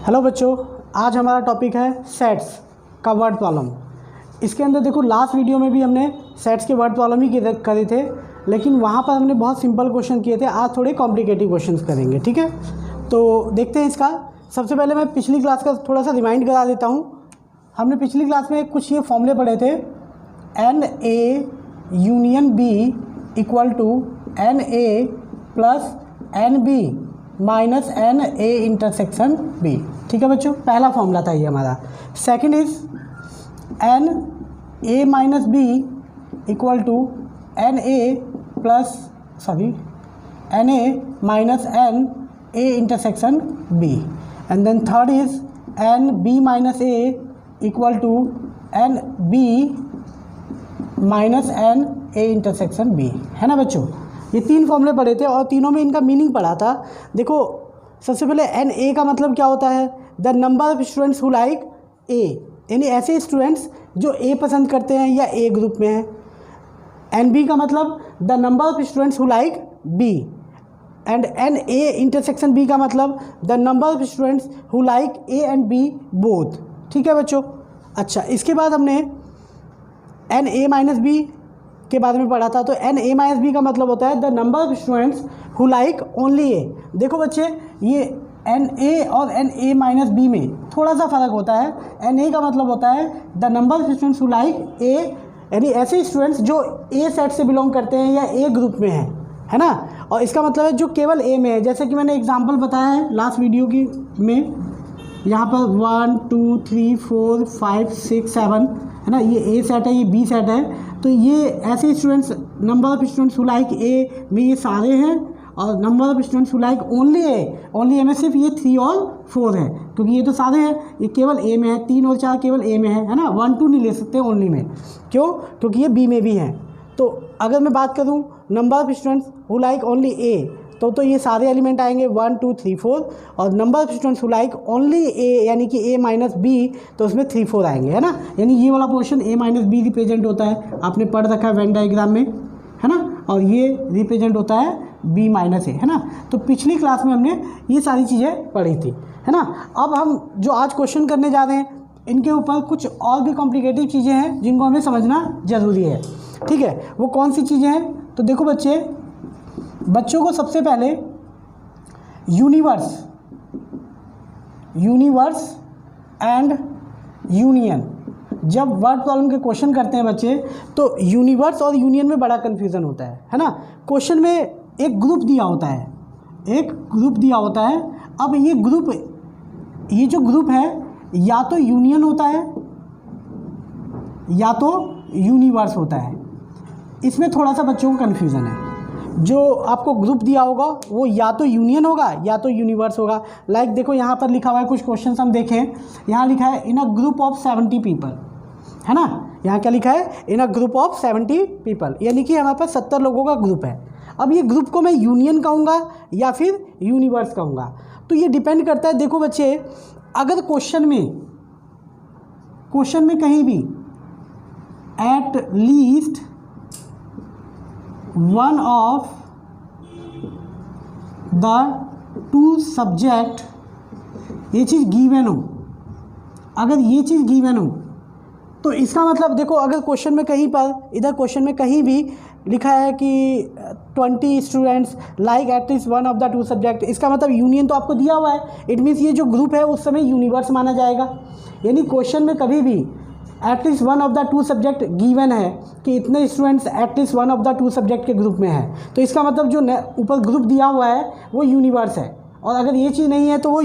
Hello बच्चों, आज हमारा टॉपिक है सेट्स का वर्ड प्रॉब्लम। इसके अंदर देखो लास्ट वीडियो में भी हमने सेट्स के वर्ड प्रॉब्लम ही करे थे, लेकिन वहाँ पर हमने बहुत सिंपल क्वेश्चन किए थे। आज थोड़े कॉम्प्लिकेटिव क्वेश्चंस करेंगे, ठीक है। तो देखते हैं इसका। सबसे पहले मैं पिछली क्लास का थोड़ा सा रिमाइंड करा देता हूँ। हमने पिछली क्लास में कुछ ये फॉर्मूले पढ़े थे। NA union B equal to NA plus NB minus NA intersection B, ठीक है बच्चों। पहला फॉर्मूला था ये हमारा। Second is NA minus B equal to NA minus NA intersection B, and then third is NB minus A equal to NB minus NA intersection B, है ना बच्चों। ये तीन फॉर्मूले पढ़े थे और तीनों में इनका मीनिंग पढ़ा था। देखो सबसे पहले NA का मतलब क्या होता है? The number of students who like A, यानी ऐसे स्टूडेंट्स जो A पसंद करते हैं या A ग्रुप में हैं। NB का मतलब the number of students who like B, and NA intersection B का मतलब the number of students who like A and B both, ठीक है बच्चों। अच्छा, इसके बाद हमने NA माइनस B के बारे में पढ़ा था। तो NA माइनस B का मतलब होता है the number of students who like only A। देखो बच्चे, ये NA और NA माइनस B में थोड़ा सा फ़र्क होता है। NA का मतलब होता है the number of students who like A, यानी ऐसे स्टूडेंट्स जो A सेट से बिलोंग करते हैं या A ग्रुप में हैं, है ना। और इसका मतलब है जो केवल A में है। जैसे कि मैंने एग्जांपल बताया है लास्ट वीडियो की में, यहाँ पर 1 2 3 4 5 6 7, है ना। ये A सेट है, ये B सेट है। तो ये ऐसे students, number of students who like A में ये सारे हैं, और number of students who like only A में सिर्फ ये 3 और 4 है, क्योंकि ये तो सारे हैं, ये केवल A में है। 3 और 4 केवल A में है ना। 1 2 नहीं ले सकते ओनली में, क्यों? क्योंकि ये B में भी हैं। तो अगर मैं बात करूँ number of students who like only A, तो ये सारे एलिमेंट आएंगे 1 2 3 4, और number of students who like only A यानी कि A माइनस B, तो उसमें 3 4 आएंगे, है ना। यानी ये वाला portion A minus B represent होता है, आपने पढ़ रखा है वेन डायग्राम में, है ना। और ये रिप्रेजेंट होता है B माइनस A, है ना। तो पिछली क्लास में हमने ये सारी चीज़ें पढ़ी थी, है ना। अब हम जो आज क्वेश्चन करने जा रहे हैं, इनके ऊपर कुछ और भी कॉम्प्लिकेटिव चीज़ें हैं जिनको हमें समझना ज़रूरी है, ठीक है। वो कौन सी चीज़ें हैं? तो देखो बच्चों को सबसे पहले यूनिवर्स एंड यूनियन, जब वर्ड प्रॉब्लम के क्वेश्चन करते हैं बच्चे, तो यूनिवर्स और यूनियन में बड़ा कन्फ्यूज़न होता है ना। क्वेश्चन में एक ग्रुप दिया होता है, अब ये जो ग्रुप है या तो यूनियन होता है या तो यूनिवर्स होता है। इसमें थोड़ा सा बच्चों को कन्फ्यूज़न है। जो आपको ग्रुप दिया होगा वो या तो यूनियन होगा या तो यूनिवर्स होगा। लाइक देखो यहाँ पर लिखा हुआ है, कुछ क्वेश्चन हम देखें। यहाँ लिखा है इन अ ग्रुप ऑफ 70 पीपल, है ना। यहाँ क्या लिखा है? इन अ ग्रुप ऑफ 70 पीपल, यानी कि हमारे पास 70 लोगों का ग्रुप है। अब ये ग्रुप को मैं यूनियन कहूँगा या फिर यूनिवर्स कहूँगा, तो ये डिपेंड करता है। देखो बच्चे, अगर क्वेश्चन में कहीं भी at least one of the two subject, ये चीज़ गिवन हो, अगर ये चीज़ गिवन हो, तो इसका मतलब देखो, अगर क्वेश्चन में कहीं भी लिखा है कि 20 students like at least one of the two subject, इसका मतलब यूनियन तो आपको दिया हुआ है। इट मीन्स ये जो ग्रुप है उस समय यूनिवर्स माना जाएगा। यानी क्वेश्चन में कभी भी at least one of the two subject given है कि इतने students at least one of the two subject के ग्रुप में है, तो इसका मतलब जो ऊपर ग्रुप दिया हुआ है वो यूनिवर्स है। और अगर ये चीज़ नहीं है तो वो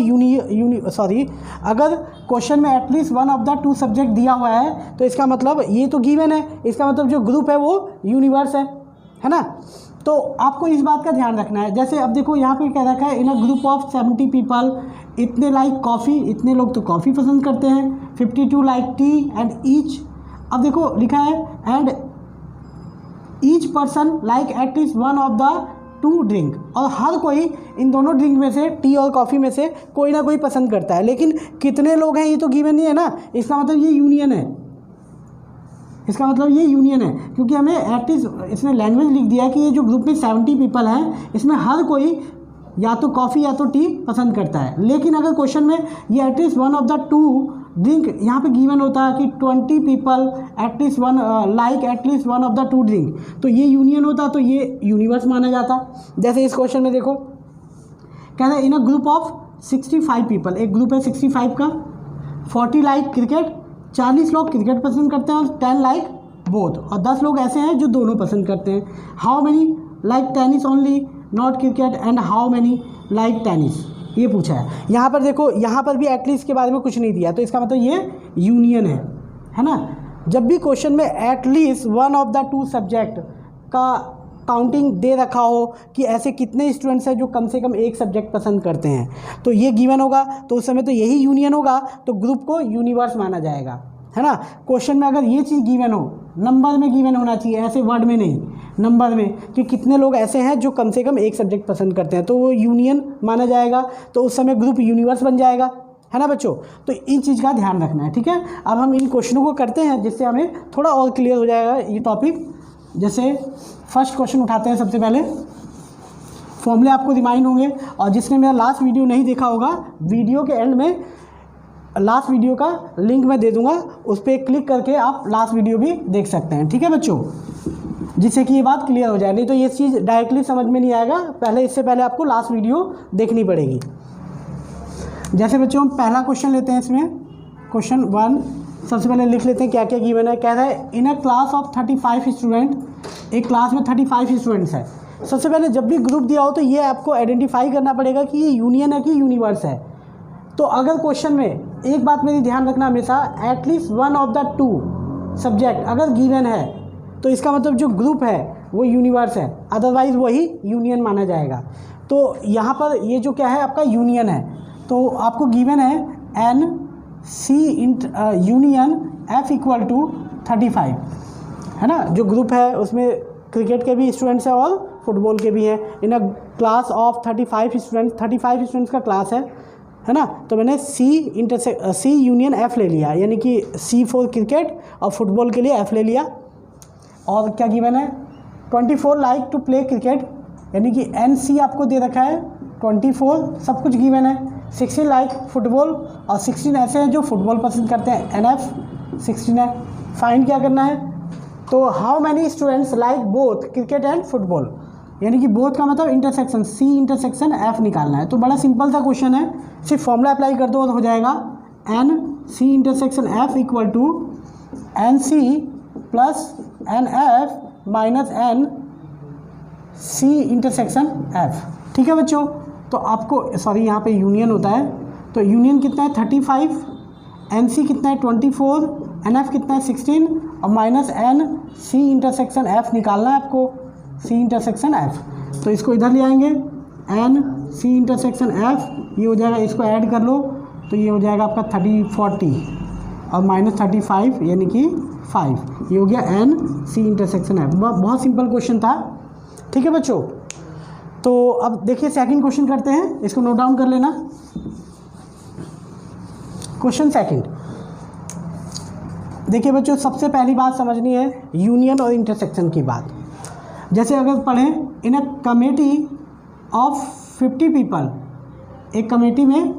अगर क्वेश्चन में at least one of the two subject दिया हुआ है, तो इसका मतलब ये तो गिवन है, इसका मतलब जो ग्रुप है वो यूनिवर्स है ना। तो आपको इस बात का ध्यान रखना है। जैसे अब देखो यहाँ पे क्या रखा है, इन अ ग्रुप ऑफ 70 पीपल, इतने लाइक कॉफ़ी, इतने लोग तो कॉफ़ी पसंद करते हैं, 52 लाइक टी एंड ईच। अब देखो लिखा है and each person like at least one of the to drink, और हर कोई इन दोनों ड्रिंक में से, टी और कॉफ़ी में से कोई ना कोई पसंद करता है। लेकिन कितने लोग हैं ये तो गिवन नहीं है ना। इसका मतलब ये यूनियन है, इसका मतलब ये यूनियन है, क्योंकि हमें एटलीस्ट इसमें लैंग्वेज लिख दिया है कि ये जो ग्रुप में 70 पीपल हैं, इसमें हर कोई या तो कॉफ़ी या तो टी पसंद करता है। लेकिन अगर क्वेश्चन में ये at least one of the to drink यहाँ पे गिवन होता है कि 20 people at least one like at least one of the to drink, तो ये यूनियन होता तो ये यूनिवर्स माना जाता। जैसे इस क्वेश्चन में देखो कह रहे हैं in a group of 65 people, एक ग्रुप है 65 का, 40 लाइक क्रिकेट, 40 लोग क्रिकेट पसंद करते हैं और 10 लाइक बोथ, और 10 लोग ऐसे हैं जो दोनों पसंद करते हैं। How many like tennis only not cricket and how many like tennis, ये पूछा है। यहाँ पर देखो, यहाँ पर भी एटलीस्ट के बारे में कुछ नहीं दिया, तो इसका मतलब ये यूनियन है ना। जब भी क्वेश्चन में at least one of the two subject का काउंटिंग दे रखा हो कि ऐसे कितने स्टूडेंट्स हैं जो कम से कम एक सब्जेक्ट पसंद करते हैं, तो ये गिवन होगा, तो उस समय तो यही यूनियन होगा, तो ग्रुप को यूनिवर्स माना जाएगा, है ना। क्वेश्चन में अगर ये चीज़ गिवन हो, नंबर में गिवन होना चाहिए, ऐसे वर्ड में नहीं, नंबर में, कि कितने लोग ऐसे हैं जो कम से कम एक सब्जेक्ट पसंद करते हैं, तो वो यूनियन माना जाएगा, तो उस समय ग्रुप यूनिवर्स बन जाएगा, है ना बच्चों। तो इन चीज़ का ध्यान रखना है, ठीक है। अब हम इन क्वेश्चनों को करते हैं जिससे हमें थोड़ा और क्लियर हो जाएगा ये टॉपिक। जैसे फर्स्ट क्वेश्चन उठाते हैं, सबसे पहले फॉर्मूले आपको रिमाइंड होंगे, और जिसने मेरा लास्ट वीडियो नहीं देखा होगा, वीडियो के एंड में लास्ट वीडियो का लिंक मैं दे दूंगा, उस पर क्लिक करके आप लास्ट वीडियो भी देख सकते हैं, ठीक है बच्चों, जिससे कि ये बात क्लियर हो जाए। नहीं तो ये चीज़ डायरेक्टली समझ में नहीं आएगा, पहले इससे पहले आपको लास्ट वीडियो देखनी पड़ेगी। जैसे बच्चों हम पहला क्वेश्चन लेते हैं, इसमें क्वेश्चन 1 सबसे पहले लिख लेते हैं क्या क्या गिवन है। कह रहा है इन अ क्लास ऑफ 35 स्टूडेंट, एक क्लास में 35 स्टूडेंट्स है। सबसे पहले जब भी ग्रुप दिया हो तो ये आपको आइडेंटिफाई करना पड़ेगा कि ये यूनियन है कि यूनिवर्स है। तो अगर क्वेश्चन में एक बात मेरी ध्यान रखना हमेशा, at least one of the two subject अगर गिवन है तो इसका मतलब जो ग्रुप है वो यूनिवर्स है, अदरवाइज वही यूनियन माना जाएगा। तो यहाँ पर ये जो क्या है आपका यूनियन है, तो आपको गिवन है N C union F equal to 35, है ना। जो ग्रुप है उसमें क्रिकेट के भी स्टूडेंट्स हैं और फुटबॉल के भी हैं। In a class of 35 students, 35 students का क्लास है ना। तो मैंने सी यूनियन एफ ले लिया, यानी कि सी फॉर क्रिकेट और फुटबॉल के लिए एफ ले लिया। और क्या गिवन है 24 लाइक टू प्ले क्रिकेट, यानी कि एन सी आपको दे रखा है 24, सब कुछ गिवन है। 16 लाइक फुटबॉल, और 16 ऐसे हैं जो फुटबॉल पसंद करते हैं, एन एफ 16 है। फाइंड क्या करना है, तो how many students like both cricket and football, यानी कि बोथ का मतलब इंटरसेक्शन, सी इंटरसेक्शन एफ निकालना है। तो बड़ा सिंपल सा क्वेश्चन है, सिर्फ फॉर्मूला अप्लाई कर दो तो हो जाएगा। N C intersection F equal to N C plus N F minus N C intersection F, ठीक है बच्चों। तो आपको सॉरी यहाँ पे यूनियन होता है, तो यूनियन कितना है 35, एन सी कितना है 24, एन एफ कितना है 16 और minus N C intersection F निकालना है आपको, सी इंटरसेक्शन एफ। तो इसको इधर ले आएंगे, एन सी इंटरसेक्शन एफ, ये हो जाएगा, इसको ऐड कर लो तो ये हो जाएगा आपका 40 और माइनस 35 यानी कि 5, ये हो गया एन सी इंटरसेक्शन एफ। बहुत सिंपल क्वेश्चन था, ठीक है बच्चों। तो अब देखिए सेकंड क्वेश्चन करते हैं, इसको नोट डाउन कर लेना। क्वेश्चन सेकंड, देखिए बच्चों सबसे पहली बात समझनी है यूनियन और इंटरसेक्शन की बात। जैसे अगर पढ़ें इन अ कमेटी ऑफ 50 पीपल, एक कमेटी में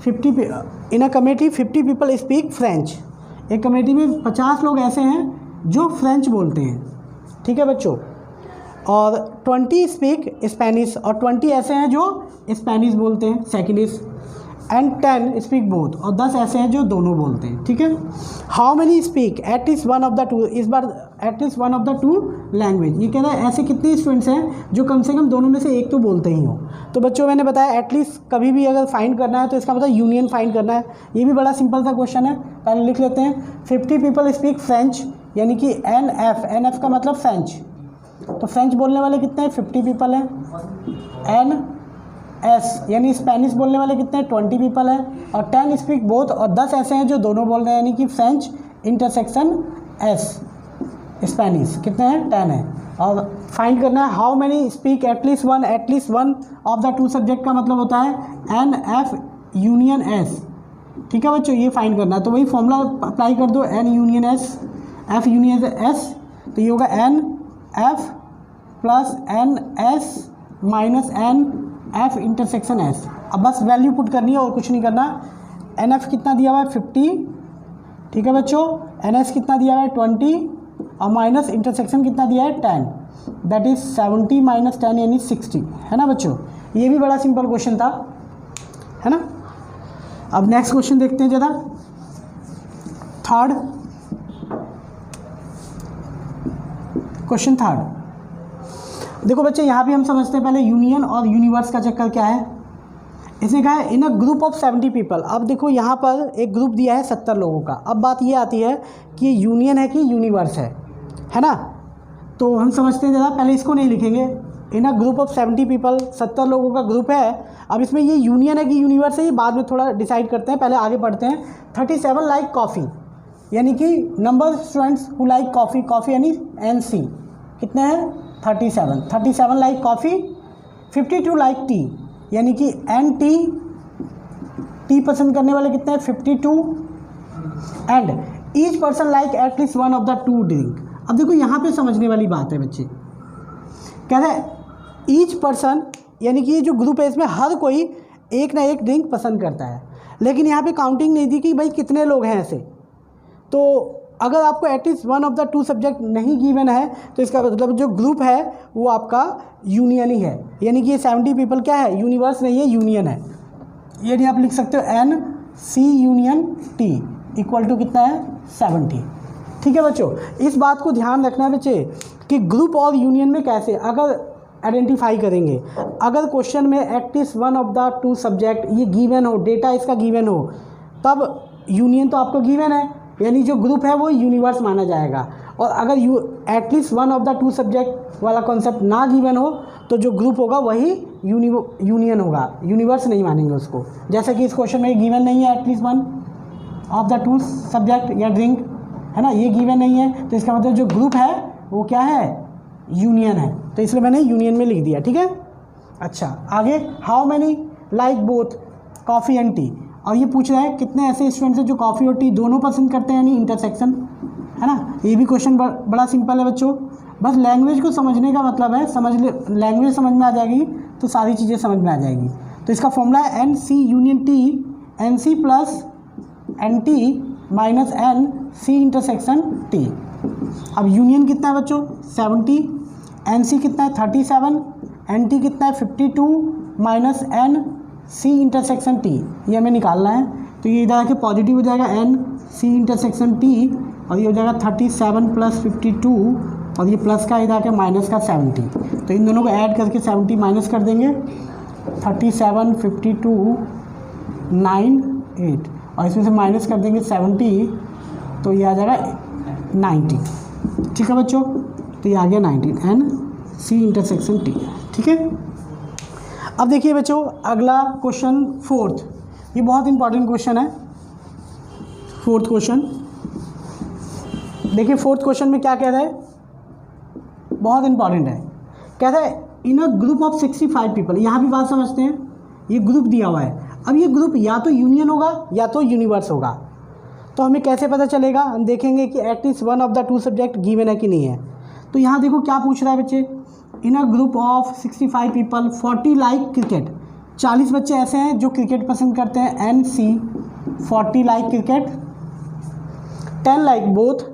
50 पीपल स्पीक फ्रेंच, एक कमेटी में 50 लोग ऐसे हैं जो फ्रेंच बोलते हैं, ठीक है बच्चों। और 20 स्पीक स्पेनिश, और 20 ऐसे हैं जो स्पेनिश बोलते हैं सेकेंडिश, एंड 10 स्पीक बोथ, और 10 ऐसे हैं जो दोनों बोलते हैं, ठीक है। How many speak at least one of the two, इस बार at least one of the two language, ये कह रहा है ऐसे कितने स्टूडेंट्स हैं जो कम से कम दोनों में से एक तो बोलते ही हो। तो बच्चों मैंने बताया एटलीस्ट कभी भी अगर फाइंड करना है तो इसका मतलब यूनियन फाइंड करना है। ये भी बड़ा सिंपल सा क्वेश्चन है, पहले लिख लेते हैं। 50 पीपल स्पीक फ्रेंच, यानी कि एन एफ का मतलब फ्रेंच, तो फ्रेंच बोलने वाले कितने हैं 50 पीपल हैं। एन एस यानी स्पेनिश बोलने वाले कितने हैं 20 पीपल हैं, और 10 स्पीक बोथ, और 10 ऐसे हैं जो दोनों बोल रहे हैं, यानी कि फ्रेंच इंटरसेक्शन एस स्पेनिश कितने हैं 10 है। और फाइंड करना है how many speak at least one of the two subject का मतलब होता है एन एफ यूनियन एस, ठीक है बच्चों, ये फाइंड करना है। तो वही फॉर्मूला अप्लाई कर दो, N union S F union S, तो ये होगा N F plus N S minus N F intersection S. अब बस वैल्यू पुट करनी है और कुछ नहीं करना। एन एफ कितना दिया हुआ है 50, ठीक है बच्चों, एन एस कितना दिया हुआ है 20 और माइनस इंटरसेक्शन कितना दिया है 10, दैट इज 70 माइनस 10 यानी 60, है ना बच्चों। ये भी बड़ा सिंपल क्वेश्चन था, है ना। अब नेक्स्ट क्वेश्चन देखते हैं ज़रा, थर्ड क्वेश्चन थर्ड। देखो बच्चे यहाँ भी हम समझते हैं पहले यूनियन और यूनिवर्स का चक्कर क्या है। इसने कहा है इन अ ग्रुप ऑफ 70 पीपल। अब देखो यहाँ पर एक ग्रुप दिया है 70 लोगों का। अब बात ये आती है कि ये यूनियन है कि यूनिवर्स है ना। तो हम समझते हैं ज़रा, पहले इसको नहीं लिखेंगे। इन अ ग्रुप ऑफ 70 पीपल, 70 लोगों का ग्रुप है। अब इसमें ये यूनियन है कि यूनिवर्स है, ये बाद में थोड़ा डिसाइड करते हैं, पहले आगे बढ़ते हैं। 37 लाइक कॉफ़ी, यानी कि number students who like coffee, coffee यानी NC कितने हैं 37 लाइक कॉफ़ी। 52 लाइक टी, यानी कि NT, टी पसंद करने वाले कितने हैं 52। And each person like at least one of the to drink. अब देखो यहाँ पे समझने वाली बात है बच्चे, कह रहे हैं ईच पर्सन, यानी कि ये जो ग्रुप है इसमें हर कोई एक ना एक ड्रिंक पसंद करता है, लेकिन यहाँ पे काउंटिंग नहीं दी कि भाई कितने लोग हैं ऐसे। तो अगर आपको at least one of the two subject नहीं गिवन है तो इसका मतलब जो ग्रुप है वो आपका यूनियन ही है, यानी कि ये 70 पीपल क्या है, यूनिवर्स नहीं है, यूनियन है। यानी आप लिख सकते हो NC union T equal to कितना है 70। ठीक है बच्चों, इस बात को ध्यान रखना है बच्चे कि ग्रुप और यूनियन में कैसे अगर आइडेंटिफाई करेंगे। अगर क्वेश्चन में at least one of the two subject ये गिवन हो, डेटा इसका गिवन हो, तब यूनियन तो आपको गिवन है, यानी जो ग्रुप है वो यूनिवर्स माना जाएगा। और अगर at least one of the two subject वाला कॉन्सेप्ट ना गिवन हो तो जो ग्रुप होगा वही यूनियन होगा, यूनिवर्स नहीं मानेंगे उसको। जैसे कि इस क्वेश्चन में गिवन नहीं है at least one of the two subject या ड्रिंक, है ना, ये गिवन नहीं है, तो इसका मतलब जो ग्रुप है वो क्या है, यूनियन है। तो इसलिए मैंने यूनियन में लिख दिया, ठीक है। अच्छा आगे, how many like both coffee and T. और ये पूछ रहा है कितने ऐसे स्टूडेंट्स हैं जो कॉफ़ी और टी दोनों पसंद करते हैं, यानी इंटरसेक्शन, है ना। ये भी क्वेश्चन बड़ा सिंपल है बच्चों, बस लैंग्वेज को समझने का मतलब है, लैंग्वेज समझ में आ जाएगी तो सारी चीज़ें समझ में आ जाएगी। तो इसका फॉर्मूला है NC union T, NC plus NT minus NC intersection T। अब यूनियन कितना है बच्चों 70, NC कितना है 37, NT कितना है 52 माइनस NC इंटरसेक्शन T, ये हमें निकालना है। तो ये इधर आके पॉजिटिव हो जाएगा NC इंटरसेक्शन T, और ये हो जाएगा 37 प्लस 52, और ये प्लस का इधर आके माइनस का 70। तो इन दोनों को ऐड करके 70 माइनस कर देंगे, 37 52 9 8, और इसमें से माइनस कर देंगे 70, तो ये आ जाएगा 90। ठीक है बच्चों, तो ये आ गया 19 NC इंटरसेक्शन T, ठीक है। अब देखिए बच्चों अगला क्वेश्चन फोर्थ, ये बहुत इंपॉर्टेंट क्वेश्चन है। फोर्थ क्वेश्चन देखिए, फोर्थ क्वेश्चन में क्या कह रहा है, बहुत इंपॉर्टेंट है। कह रहा है इन अ ग्रुप ऑफ 65 पीपल। यहाँ भी बात समझते हैं, ये ग्रुप दिया हुआ है। अब ये ग्रुप या तो यूनियन होगा या तो यूनिवर्स होगा। तो हमें कैसे पता चलेगा, हम देखेंगे कि at least one of the two subject given है कि नहीं है। तो यहाँ देखो क्या पूछ रहा है बच्चे, in a group of 65 people 40 like cricket. 40 बच्चे ऐसे हैं जो क्रिकेट पसंद करते हैं, NC 40 like cricket, 10 like both,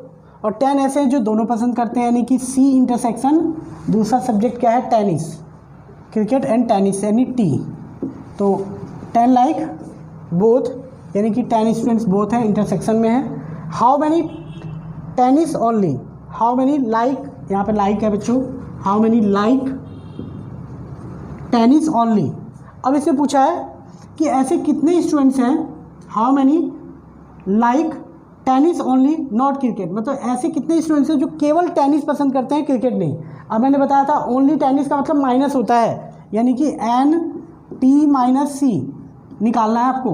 और 10 ऐसे हैं जो दोनों पसंद करते हैं, यानी कि C इंटरसेक्शन दूसरा सब्जेक्ट क्या है टेनिस, क्रिकेट एंड टेनिस यानी T। तो 10 लाइक बोथ, यानी कि 10 स्टूडेंट्स बोथ हैं, इंटरसेक्शन में है। How many tennis only, how many like, यहाँ पे लाइक है बच्चों, how many like tennis only. अब इससे पूछा है कि ऐसे कितने स्टूडेंट्स हैं, how many like tennis only not cricket, मतलब ऐसे कितने स्टूडेंट्स हैं जो केवल टेनिस पसंद करते हैं, क्रिकेट नहीं। अब मैंने बताया था ओनली टेनिस का मतलब माइनस होता है, यानी कि NT माइनस C निकालना है आपको,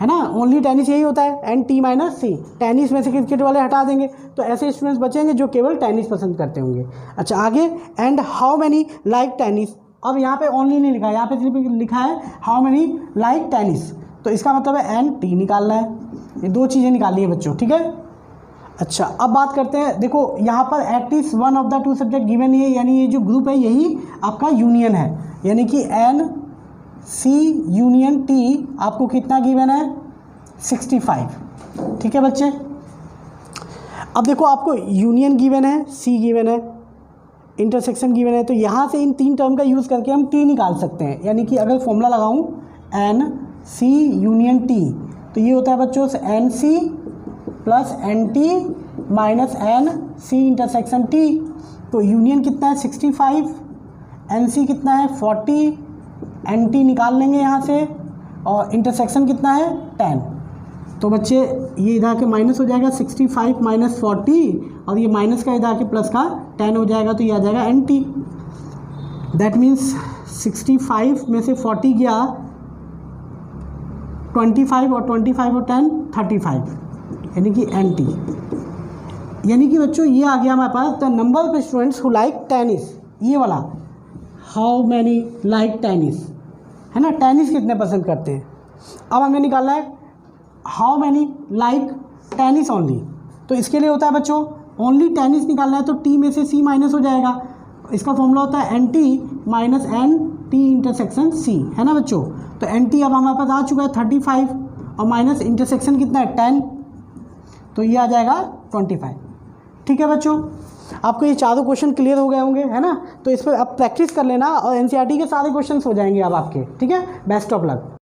है ना। ओनली टेनिस यही होता है, NT माइनस C। टेनिस में से क्रिकेट वाले हटा देंगे तो ऐसे स्टूडेंट्स बचेंगे जो केवल टेनिस पसंद करते होंगे। अच्छा आगे, and how many like tennis. अब यहाँ पे ओनली नहीं लिखा है, यहाँ पे सिर्फ लिखा है हाउ मैनी लाइक टेनिस, तो इसका मतलब है NT निकालना है। ये दो चीज़ें निकालनी है बच्चों, ठीक है। अच्छा अब बात करते हैं, देखो यहाँ पर at least one of the two subject given ही है, यानी ये जो ग्रुप है यही आपका यूनियन है। यानी कि एन सी यूनियन टी आपको कितना गिवन है 65। ठीक है बच्चे, अब देखो आपको यूनियन गिवन है, सी गिवन है, इंटरसेक्शन गिवन है, तो यहाँ से इन तीन टर्म का यूज़ करके हम टी निकाल सकते हैं। यानी कि अगर फॉर्मूला लगाऊँ एन सी यूनियन टी तो ये होता है बच्चों N C plus N T minus N C intersection T. तो यूनियन कितना है 65, एन सी कितना है 40, एन टी निकाल लेंगे यहाँ से, और इंटरसेक्शन कितना है 10। तो बच्चे ये इधर के माइनस हो जाएगा 65 माइनस 40, और ये माइनस का इधर के प्लस का 10 हो जाएगा, तो ये आ जाएगा एन टी। दैट मीन्स 65 में से 40 गया 25, और 25 और 10 35, यानी कि एन टी। यानी कि बच्चों ये आ गया हमारे पास the number of students who like tennis, ये वाला हाउ मैनी लाइक टेनिस, है ना, टेनिस कितने पसंद करते हैं। अब हमें निकालना है how many like tennis only, तो इसके लिए होता है बच्चों ओनली टेनिस निकालना है, तो टी में से सी माइनस हो जाएगा। इसका फॉर्मूला होता है N T minus N T intersection C, है ना बच्चों। तो एन टी अब हमारे पास आ चुका है 35, और माइनस इंटरसेक्शन कितना है 10, तो ये आ जाएगा 25। ठीक है बच्चों, आपको ये चारों क्वेश्चन क्लियर हो गए होंगे, है ना। तो इस पर आप प्रैक्टिस कर लेना, और एनसीईआरटी के सारे क्वेश्चंस हो जाएंगे अब आपके। ठीक है, बेस्ट ऑफ लक।